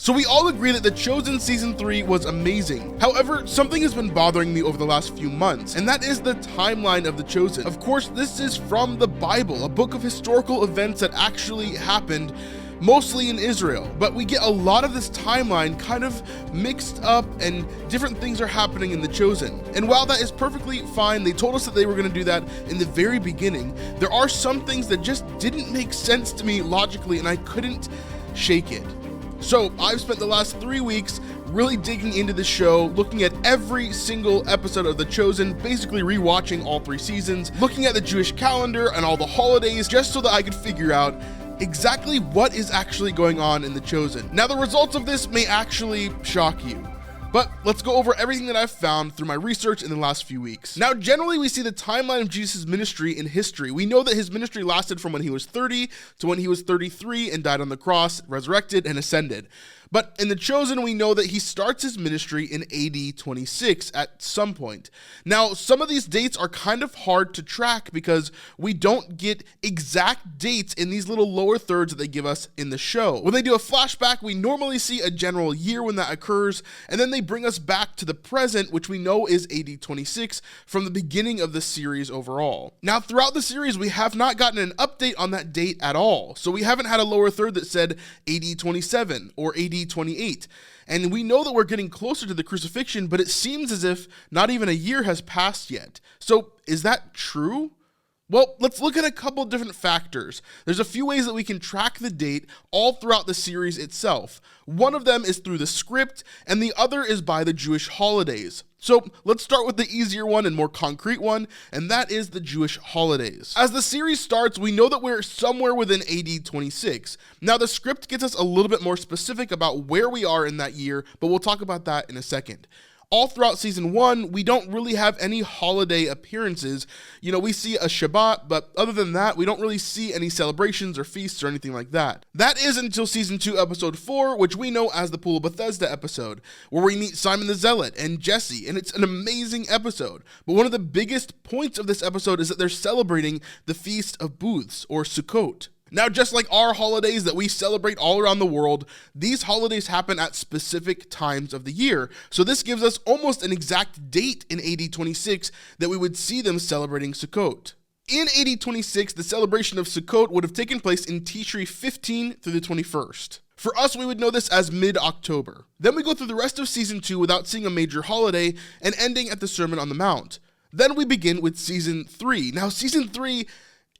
So we all agree that The Chosen Season 3 was amazing. However, something has been bothering me over the last few months, and that is the timeline of The Chosen. Of course, this is from the Bible, a book of historical events that actually happened, mostly in Israel, but we get a lot of this timeline kind of mixed up and different things are happening in The Chosen. And while that is perfectly fine, they told us that they were going to do that in the very beginning, there are some things that just didn't make sense to me logically and I couldn't shake it. So I've spent the last 3 weeks really digging into the show, looking at every single episode of The Chosen, basically rewatching all 3 seasons, looking at the Jewish calendar and all the holidays just so that I could figure out exactly what is actually going on in The Chosen. Now, the results of this may actually shock you, but let's go over everything that I've found through my research in the last few weeks. Now, generally, we see the timeline of Jesus' ministry in history. We know that his ministry lasted from when he was 30 to when he was 33 and died on the cross, resurrected, and ascended. But in The Chosen, we know that he starts his ministry in AD 26 at some point. Now, some of these dates are kind of hard to track because we don't get exact dates in these little lower thirds that they give us in the show. When they do a flashback, we normally see a general year when that occurs, and then they bring us back to the present, which we know is AD 26 from the beginning of the series overall. Now, throughout the series, we have not gotten an update on that date at all. So we haven't had a lower third that said AD 27 or AD 28. And we know that we're getting closer to the crucifixion, but it seems as if not even a year has passed yet. So is that true? Well, let's look at a couple of different factors. There's a few ways that we can track the date all throughout the series itself. One of them is through the script, and the other is by the Jewish holidays. So let's start with the easier one and more concrete one, and that is the Jewish holidays. As the series starts, we know that we're somewhere within AD 26. Now, the script gets us a little bit more specific about where we are in that year, but we'll talk about that in a second. All throughout season 1, we don't really have any holiday appearances. You know, we see a Shabbat, but other than that, we don't really see any celebrations or feasts or anything like that. That is until season 2, episode 4, which we know as the Pool of Bethesda episode, where we meet Simon the Zealot and Jesse, and it's an amazing episode. But one of the biggest points of this episode is that they're celebrating the Feast of Booths, or Sukkot. Now, just like our holidays that we celebrate all around the world, these holidays happen at specific times of the year. So this gives us almost an exact date in AD 26 that we would see them celebrating Sukkot. In AD 26, the celebration of Sukkot would have taken place in Tishri 15 through the 21st. For us, we would know this as mid-October. Then we go through the rest of season 2 without seeing a major holiday and ending at the Sermon on the Mount. Then we begin with season 3. Now, season 3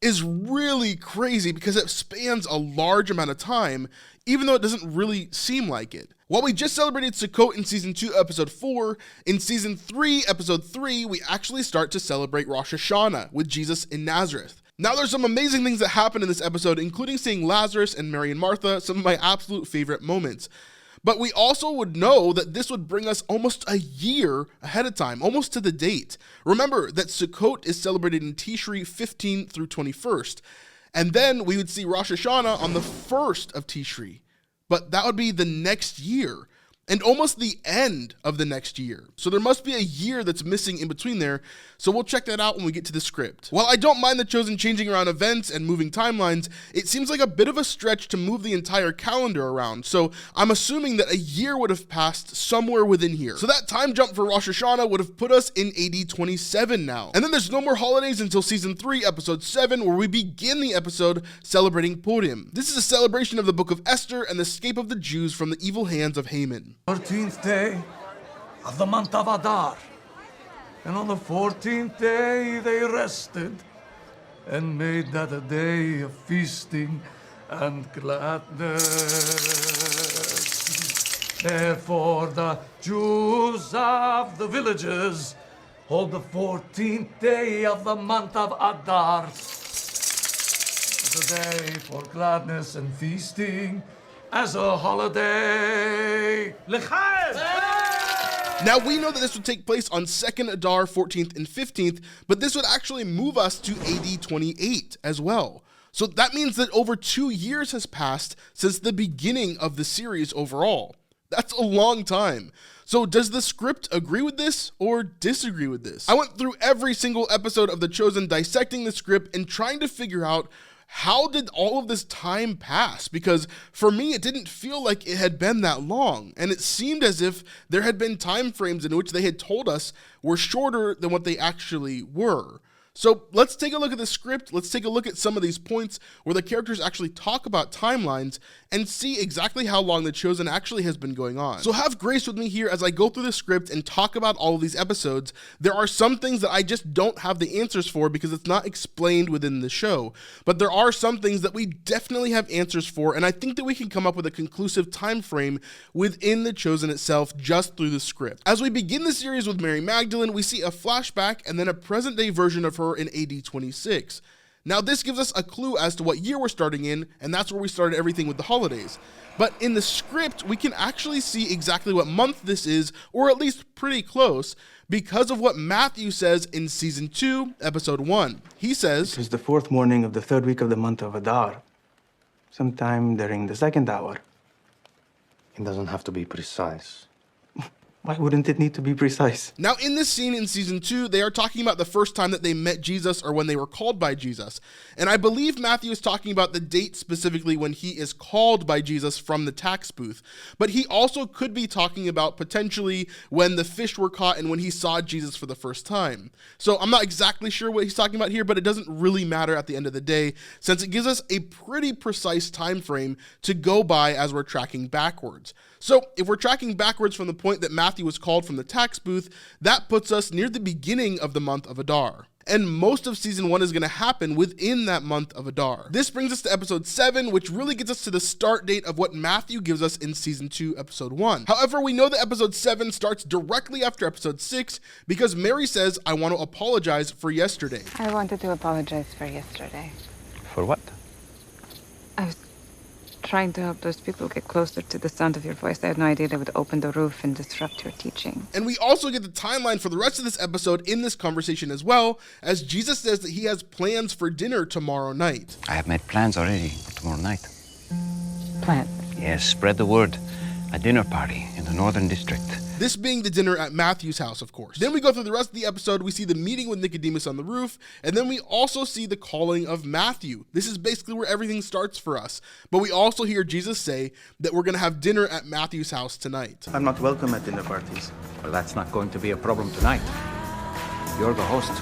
is really crazy because it spans a large amount of time, even though it doesn't really seem like it. While we just celebrated Sukkot in season 2, episode 4, in season 3, episode 3, we actually start to celebrate Rosh Hashanah with Jesus in Nazareth. Now, there's some amazing things that happen in this episode, including seeing Lazarus and Mary and Martha, some of my absolute favorite moments. But we also would know that this would bring us almost a year ahead of time, almost to the date. Remember that Sukkot is celebrated in Tishri 15 through 21st. And then we would see Rosh Hashanah on the 1st of Tishri. But that would be the next year, and almost the end of the next year. So there must be a year that's missing in between there, so we'll check that out when we get to the script. While I don't mind The Chosen changing around events and moving timelines, it seems like a bit of a stretch to move the entire calendar around, so I'm assuming that a year would have passed somewhere within here. So that time jump for Rosh Hashanah would have put us in AD 27 now. And then there's no more holidays until season 3, episode 7, where we begin the episode celebrating Purim. This is a celebration of the book of Esther and the escape of the Jews from the evil hands of Haman. 13th day of the month of Adar. And on the 14th day they rested and made that a day of feasting and gladness. Therefore the Jews of the villages hold the 14th day of the month of Adar as a day for gladness and feasting, as a holiday. Now, we know that this would take place on 2nd Adar, 14th and 15th, but this would actually move us to AD 28 as well. So that means that over 2 years has passed since the beginning of the series overall. That's a long time. So does the script agree with this or disagree with this? I went through every single episode of The Chosen, dissecting the script and trying to figure out how did all of this time pass? Because for me, it didn't feel like it had been that long, and it seemed as if there had been time frames in which they had told us were shorter than what they actually were. So let's take a look at the script. Let's take a look at some of these points where the characters actually talk about timelines and see exactly how long The Chosen actually has been going on. So have grace with me here as I go through the script and talk about all of these episodes. There are some things that I just don't have the answers for because it's not explained within the show. But there are some things that we definitely have answers for, and I think that we can come up with a conclusive time frame within The Chosen itself just through the script. As we begin the series with Mary Magdalene, we see a flashback and then a present-day version of her in AD 26. Now this gives us a clue as to what year we're starting in, and that's where we started everything with the holidays. But in the script, we can actually see exactly what month this is, or at least pretty close, because of what Matthew says in season 2, episode 1. He says, "It was the 4th morning of the 3rd week of the month of Adar, sometime during the 2nd hour." It doesn't have to be precise. Why wouldn't it need to be precise? Now in this scene in season 2, they are talking about the first time that they met Jesus or when they were called by Jesus. And I believe Matthew is talking about the date specifically when he is called by Jesus from the tax booth. But he also could be talking about potentially when the fish were caught and when he saw Jesus for the first time. So I'm not exactly sure what he's talking about here, but it doesn't really matter at the end of the day, since it gives us a pretty precise time frame to go by as we're tracking backwards. So if we're tracking backwards from the point that Matthew was called from the tax booth, that puts us near the beginning of the month of Adar. And most of season 1 is going to happen within that month of Adar. This brings us to episode 7, which really gets us to the start date of what Matthew gives us in season 2, episode 1. However, we know that episode 7 starts directly after episode 6 because Mary says, "I want to apologize for yesterday." I wanted to apologize for yesterday. For what? I was trying to help those people get closer to the sound of your voice. I had no idea they would open the roof and disrupt your teaching. And we also get the timeline for the rest of this episode in this conversation as well, as Jesus says that he has plans for dinner tomorrow night. I have made plans already for tomorrow night. Plans. Yes, spread the word. A dinner party in the Northern District. This being the dinner at Matthew's house, of course. Then we go through the rest of the episode, we see the meeting with Nicodemus on the roof, and then we also see the calling of Matthew. This is basically where everything starts for us. But we also hear Jesus say that we're going to have dinner at Matthew's house tonight. I'm not welcome at dinner parties. Well, that's not going to be a problem tonight. You're the host.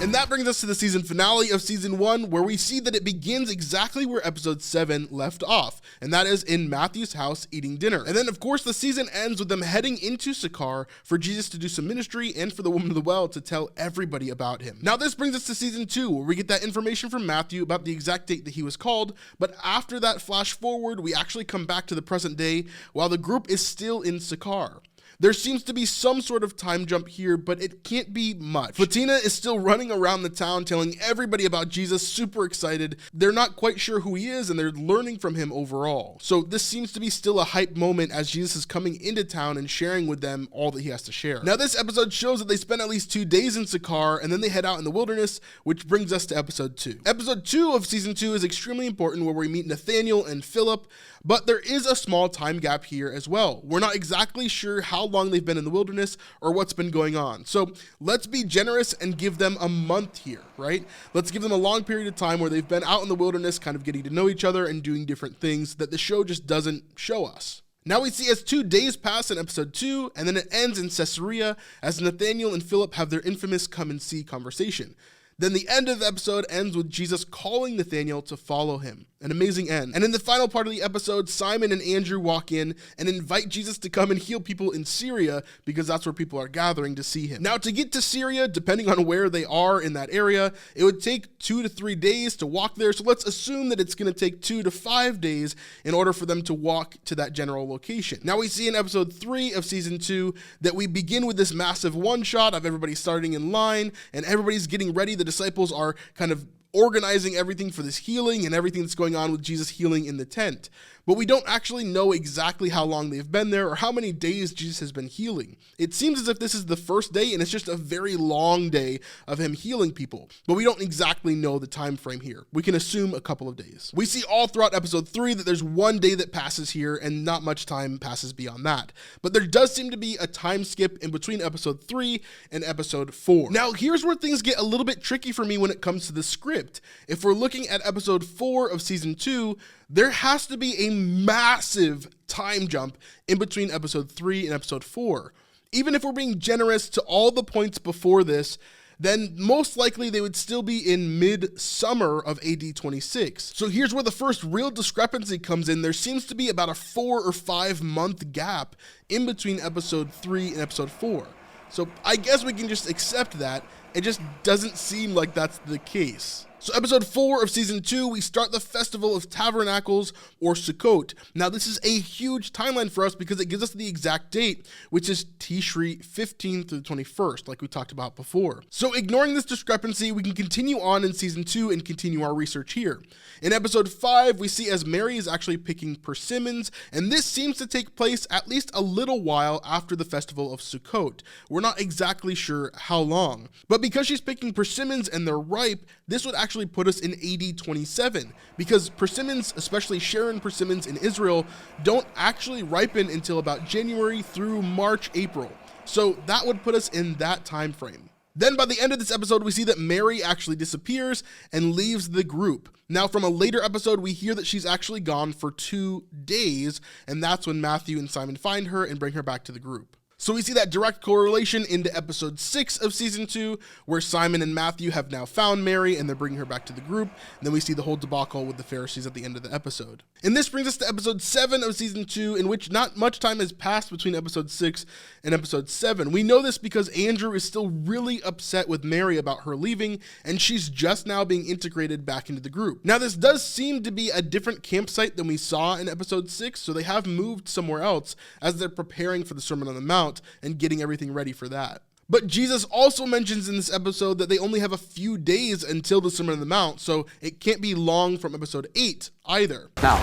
And that brings us to the season finale of season 1, where we see that it begins exactly where episode 7 left off, and that is in Matthew's house eating dinner. And then, of course, the season ends with them heading into Sychar for Jesus to do some ministry and for the woman of the well to tell everybody about him. Now, this brings us to season 2, where we get that information from Matthew about the exact date that he was called, but after that flash forward, we actually come back to the present day while the group is still in Sychar. There seems to be some sort of time jump here, but it can't be much. Fatina is still running around the town telling everybody about Jesus, super excited. They're not quite sure who he is, and they're learning from him overall. So this seems to be still a hype moment as Jesus is coming into town and sharing with them all that he has to share. Now this episode shows that they spend at least 2 days in Sychar, and then they head out in the wilderness, which brings us to episode 2. Episode 2 of season 2 is extremely important, where we meet Nathaniel and Philip, but there is a small time gap here as well. We're not exactly sure how long they've been in the wilderness or what's been going on. So let's be generous and give them a month here, right? Let's give them a long period of time where they've been out in the wilderness, kind of getting to know each other and doing different things that the show just doesn't show us. Now we see as 2 days pass in episode 2, and then it ends in Caesarea as Nathaniel and Philip have their infamous come and see conversation. Then the end of the episode ends with Jesus calling Nathaniel to follow him. An amazing end. And in the final part of the episode, Simon and Andrew walk in and invite Jesus to come and heal people in Syria because that's where people are gathering to see him. Now to get to Syria, depending on where they are in that area, it would take 2 to 3 days to walk there. So let's assume that it's going to take 2 to 5 days in order for them to walk to that general location. Now we see in episode 3 of season 2 that we begin with this massive one shot of everybody starting in line and everybody's getting ready. The disciples are kind of organizing everything for this healing and everything that's going on with Jesus healing in the tent. but we don't actually know exactly how long they've been there or how many days Jesus has been healing. It seems as if this is the first day and it's just a very long day of him healing people, but we don't exactly know the time frame here. We can assume a couple of days. We see all throughout episode 3 that there's one day that passes here and not much time passes beyond that, but there does seem to be a time skip in between episode 3 and episode 4. Now here's where things get a little bit tricky for me when it comes to the script. If we're looking at episode 4 of season 2, there has to be a massive time jump in between episode 3 and episode 4. Even if we're being generous to all the points before this, then most likely they would still be in mid-summer of AD 26. So here's where the first real discrepancy comes in. There seems to be about a 4 or 5 month gap in between episode 3 and episode 4. So I guess we can just accept that. It just doesn't seem like that's the case. So episode 4 of season 2, we start the Festival of Tabernacles, or Sukkot. Now this is a huge timeline for us because it gives us the exact date, which is Tishri 15th to the 21st, like we talked about before. So ignoring this discrepancy, we can continue on in season 2 and continue our research here. In episode 5, we see as Mary is actually picking persimmons, and this seems to take place at least a little while after the Festival of Sukkot. We're not exactly sure how long, but because she's picking persimmons and they're ripe, this would actually put us in AD 27, because persimmons, especially Sharon persimmons in Israel, don't actually ripen until about January through March, April. So that would put us in that time frame. Then by the end of this episode, we see that Mary actually disappears and leaves the group. Now from a later episode, we hear that she's actually gone for 2 days, and that's when Matthew and Simon find her and bring her back to the group. So we see that direct correlation into episode 6 of season 2, where Simon and Matthew have now found Mary and they're bringing her back to the group. And then we see the whole debacle with the Pharisees at the end of the episode. And this brings us to episode 7 of season 2, in which not much time has passed between episode 6 and episode 7. We know this because Andrew is still really upset with Mary about her leaving, and she's just now being integrated back into the group. Now this does seem to be a different campsite than we saw in episode 6, so they have moved somewhere else as they're preparing for the Sermon on the Mount and getting everything ready for that. But Jesus also mentions in this episode that they only have a few days until the Sermon on the Mount, so it can't be long from episode 8 either. Now,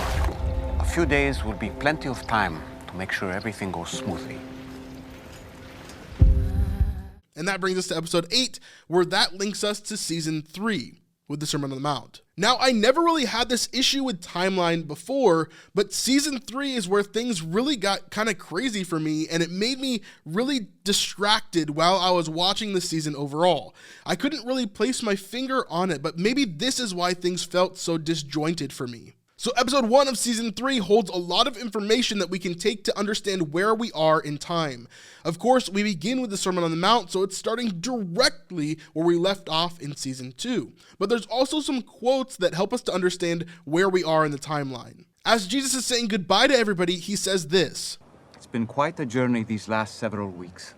a few days will be plenty of time to make sure everything goes smoothly. And that brings us to episode 8, where that links us to season 3 with the Sermon on the Mount. Now, I never really had this issue with timeline before, but season 3 is where things really got kind of crazy for me, and it made me really distracted while I was watching the season overall. I couldn't really place my finger on it, but maybe this is why things felt so disjointed for me. So episode 1 of season 3 holds a lot of information that we can take to understand where we are in time. Of course, we begin with the Sermon on the Mount, so it's starting directly where we left off in season 2. But there's also some quotes that help us to understand where we are in the timeline. As Jesus is saying goodbye to everybody, he says this. It's been quite a journey these last several weeks.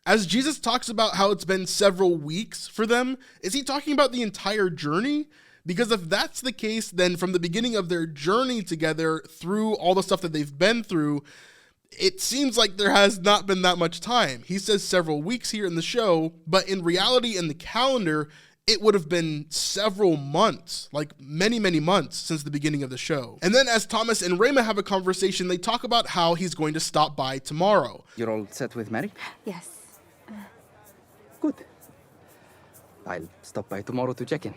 As Jesus talks about how it's been several weeks for them, is he talking about the entire journey? Because if that's the case, then from the beginning of their journey together through all the stuff that they've been through, it seems like there has not been that much time. He says several weeks here in the show, but in reality, in the calendar, it would have been several months, like many, many months since the beginning of the show. And then as Thomas and Rema have a conversation, they talk about how he's going to stop by tomorrow. You're all set with Mary? Yes. Good. I'll stop by tomorrow to check in.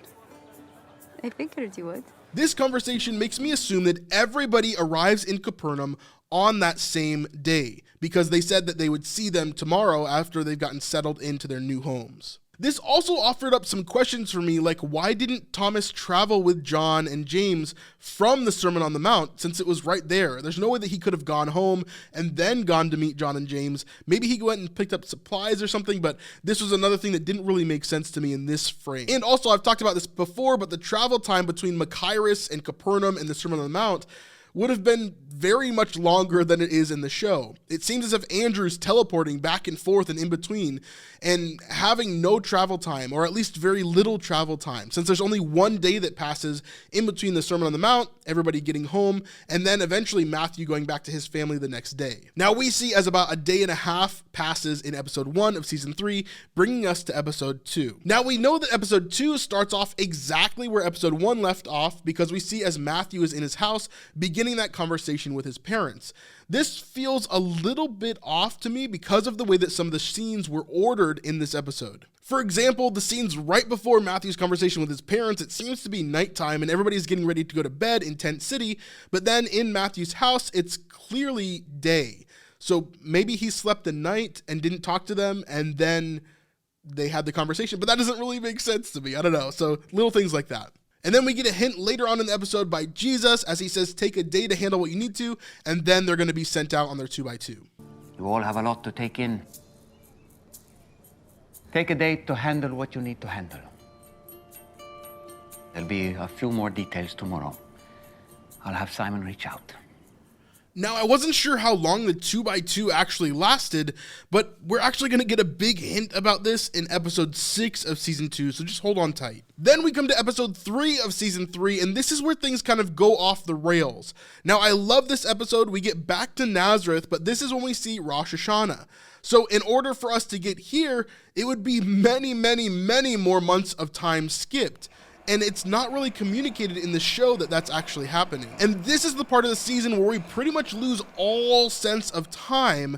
I figured you would. This conversation makes me assume that everybody arrives in Capernaum on that same day, because they said that they would see them tomorrow after they've gotten settled into their new homes. This also offered up some questions for me, like why didn't Thomas travel with John and James from the Sermon on the Mount, since it was right there? There's no way that he could have gone home and then gone to meet John and James. Maybe he went and picked up supplies or something, but this was another thing that didn't really make sense to me in this frame. And also, I've talked about this before, but the travel time between Machaerus and Capernaum and the Sermon on the Mount would have been very much longer than it is in the show. It seems as if Andrew's teleporting back and forth and in between and having no travel time, or at least very little travel time, since there's only one day that passes in between the Sermon on the Mount, everybody getting home, and then eventually Matthew going back to his family the next day. Now we see as about a day and a half passes in episode 1 of season 3, bringing us to episode 2. Now we know that episode 2 starts off exactly where episode 1 left off, because we see as Matthew is in his house, beginning beginning that conversation with his parents. This feels a little bit off to me because of the way that some of the scenes were ordered in this episode. For example, the scenes right before Matthew's conversation with his parents, it seems to be nighttime and everybody's getting ready to go to bed in Tent City, but then in Matthew's house, it's clearly day. So maybe he slept the night and didn't talk to them, and then they had the conversation, but that doesn't really make sense to me. I don't know. So little things like that. And then we get a hint later on in the episode by Jesus as he says, take a day to handle what you need to, and then they're going to be sent out on their 2x2. You all have a lot to take in. Take a day to handle what you need to handle. There'll be a few more details tomorrow. I'll have Simon reach out. Now, I wasn't sure how long the 2x2 actually lasted, but we're actually going to get a big hint about this in episode 6 of season 2, so just hold on tight. Then we come to episode 3 of season 3, and this is where things kind of go off the rails. Now, I love this episode. We get back to Nazareth, but this is when we see Rosh Hashanah. So in order for us to get here, it would be many, many, many more months of time skipped. And it's not really communicated in the show that that's actually happening. And this is the part of the season where we pretty much lose all sense of time,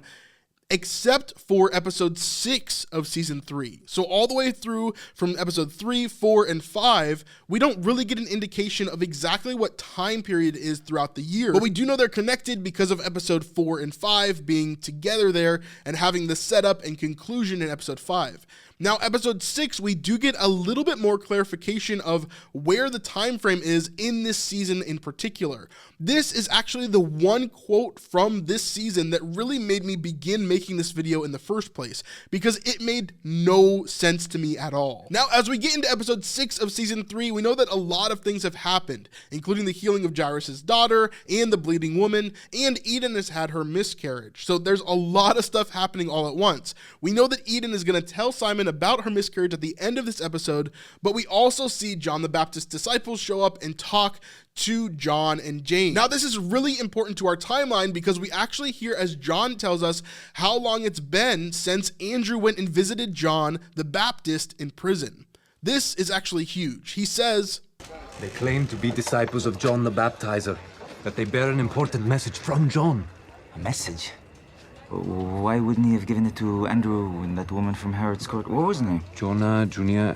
except for episode 6 of season 3. So all the way through from episode 3, 4, and 5, we don't really get an indication of exactly what time period is throughout the year. But we do know they're connected because of episode 4 and 5 being together there and having the setup and conclusion in episode 5. Now, episode 6, we do get a little bit more clarification of where the time frame is in this season in particular. This is actually the one quote from this season that really made me begin making this video in the first place, because it made no sense to me at all. Now, as we get into episode 6 of season 3, we know that a lot of things have happened, including the healing of Jairus' daughter and the bleeding woman, and Eden has had her miscarriage. So there's a lot of stuff happening all at once. We know that Eden is going to tell Simon about her miscarriage at the end of this episode, but we also see John the Baptist's disciples show up and talk to John and James. Now, this is really important to our timeline because we actually hear as John tells us how long it's been since Andrew went and visited John the Baptist in prison. This is actually huge. He says, "They claim to be disciples of John the Baptizer, that they bear an important message from John." A message? Why wouldn't he have given it to Andrew and that woman from Herod's court? What was her name? Jonah, Junior,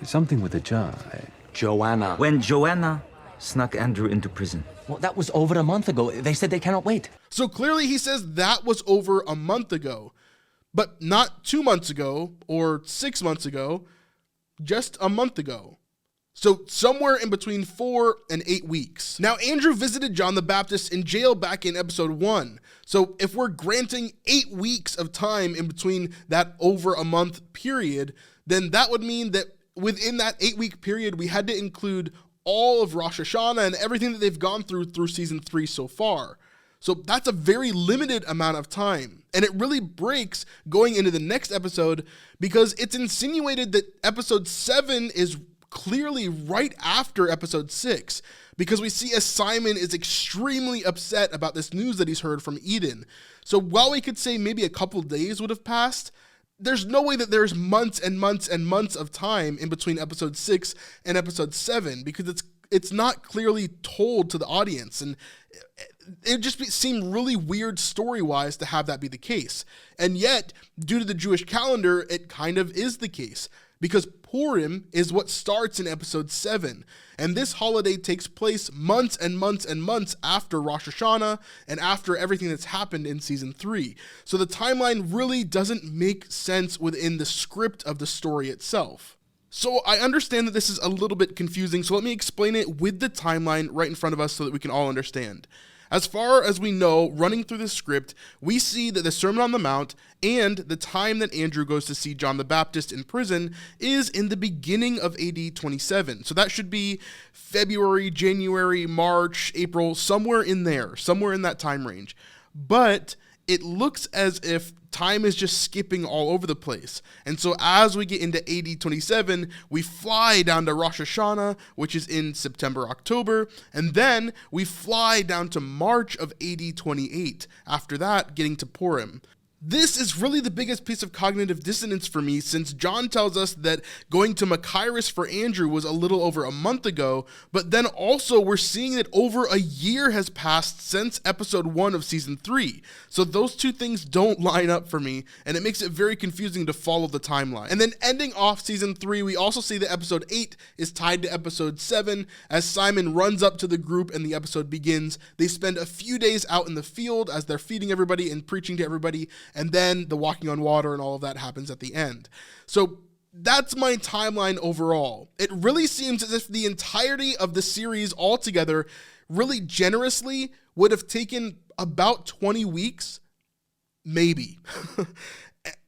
something with a jar. Joanna. When Joanna snuck Andrew into prison. Well, that was over a month ago. They said they cannot wait. So clearly he says that was over a month ago, but not 2 months ago or 6 months ago, just a month ago. So somewhere in between 4 and 8 weeks. Now, Andrew visited John the Baptist in jail back in episode 1. So if we're granting 8 weeks of time in between that over a month period, then that would mean that within that 8-week period, we had to include all of Rosh Hashanah and everything that they've gone through season 3 so far. So that's a very limited amount of time. And it really breaks going into the next episode because it's insinuated that episode 7 is clearly right after episode 6, because we see as Simon is extremely upset about this news that he's heard from Eden. So while we could say maybe a couple days would have passed, there's no way that there's months and months and months of time in between episode 6 and episode 7, because it's not clearly told to the audience, and it just seemed really weird story-wise to have that be the case. And yet, due to the Jewish calendar, it kind of is the case, because Purim is what starts in episode 7, and this holiday takes place months and months and months after Rosh Hashanah and after everything that's happened in season 3. So the timeline really doesn't make sense within the script of the story itself. So I understand that this is a little bit confusing, so let me explain it with the timeline right in front of us so that we can all understand. As far as we know, running through the script, we see that the Sermon on the Mount and the time that Andrew goes to see John the Baptist in prison is in the beginning of AD 27. So that should be February, January, March, April, somewhere in there, somewhere in that time range. But it looks as if time is just skipping all over the place. And so as we get into AD 27, we fly down to Rosh Hashanah, which is in September, October, and then we fly down to March of AD 28. After that, getting to Purim. This is really the biggest piece of cognitive dissonance for me, since John tells us that going to Machiris for Andrew was a little over a month ago, but then also we're seeing that over a year has passed since episode 1 of season 3. So those two things don't line up for me, and it makes it very confusing to follow the timeline. And then ending off season 3, we also see that episode 8 is tied to episode 7, as Simon runs up to the group and the episode begins. They spend a few days out in the field as they're feeding everybody and preaching to everybody, and then the walking on water and all of that happens at the end. So that's my timeline overall. It really seems as if the entirety of the series altogether, really generously, would have taken about 20 weeks, maybe.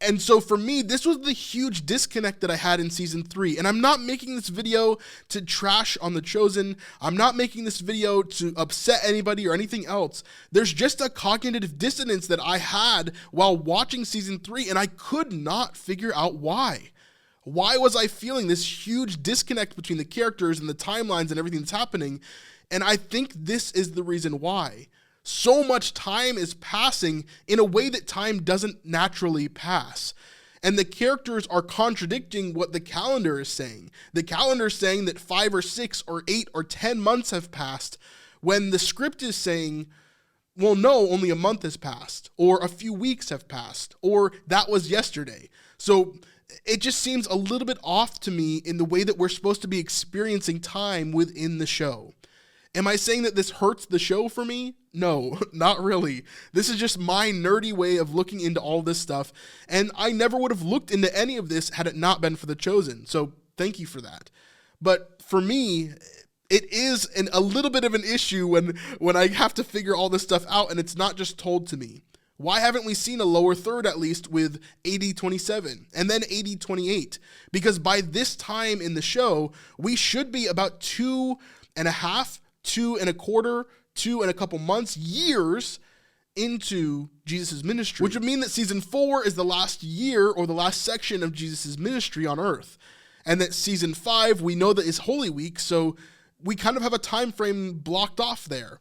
And so for me, this was the huge disconnect that I had in season 3. And I'm not making this video to trash on The Chosen. I'm not making this video to upset anybody or anything else. There's just a cognitive dissonance that I had while watching season 3, and I could not figure out why. Why was I feeling this huge disconnect between the characters and the timelines and everything that's happening? And I think this is the reason why. So much time is passing in a way that time doesn't naturally pass. And the characters are contradicting what the calendar is saying. The calendar is saying that 5 or 6 or 8 or 10 months have passed, when the script is saying, well, no, only a month has passed, or a few weeks have passed, or that was yesterday. So it just seems a little bit off to me in the way that we're supposed to be experiencing time within the show. Am I saying that this hurts the show for me? No, not really. This is just my nerdy way of looking into all this stuff, and I never would have looked into any of this had it not been for The Chosen, so thank you for that. But for me, it is a little bit of an issue when I have to figure all this stuff out and it's not just told to me. Why haven't we seen a lower third at least with AD 27 and then AD 28? Because by this time in the show, we should be about 2.5, 2.25, 2 and a couple months, years into Jesus' ministry, which would mean that season 4 is the last year or the last section of Jesus' ministry on earth. And that season 5, we know that is Holy Week, so we kind of have a time frame blocked off there.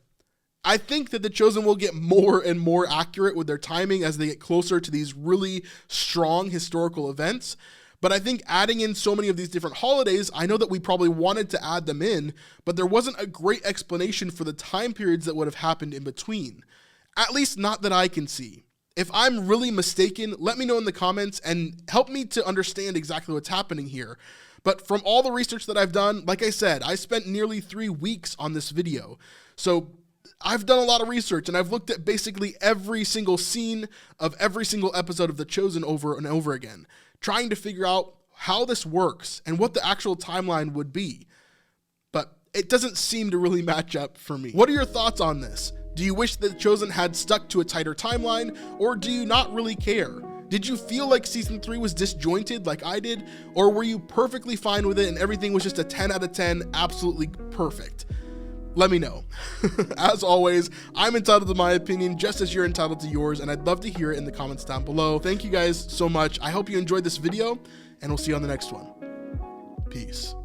I think that The Chosen will get more and more accurate with their timing as they get closer to these really strong historical events. But I think adding in so many of these different holidays, I know that we probably wanted to add them in, but there wasn't a great explanation for the time periods that would have happened in between. At least not that I can see. If I'm really mistaken, let me know in the comments and help me to understand exactly what's happening here. But from all the research that I've done, like I said, I spent nearly 3 weeks on this video. So I've done a lot of research and I've looked at basically every single scene of every single episode of The Chosen over and over again, trying to figure out how this works and what the actual timeline would be. But it doesn't seem to really match up for me. What are your thoughts on this? Do you wish that The Chosen had stuck to a tighter timeline, or do you not really care? Did you feel like season 3 was disjointed like I did, or were you perfectly fine with it and everything was just a 10 out of 10, absolutely perfect? Let me know. As always, I'm entitled to my opinion just as you're entitled to yours, and I'd love to hear it in the comments down below. Thank you guys so much. I hope you enjoyed this video, and we'll see you on the next one. Peace.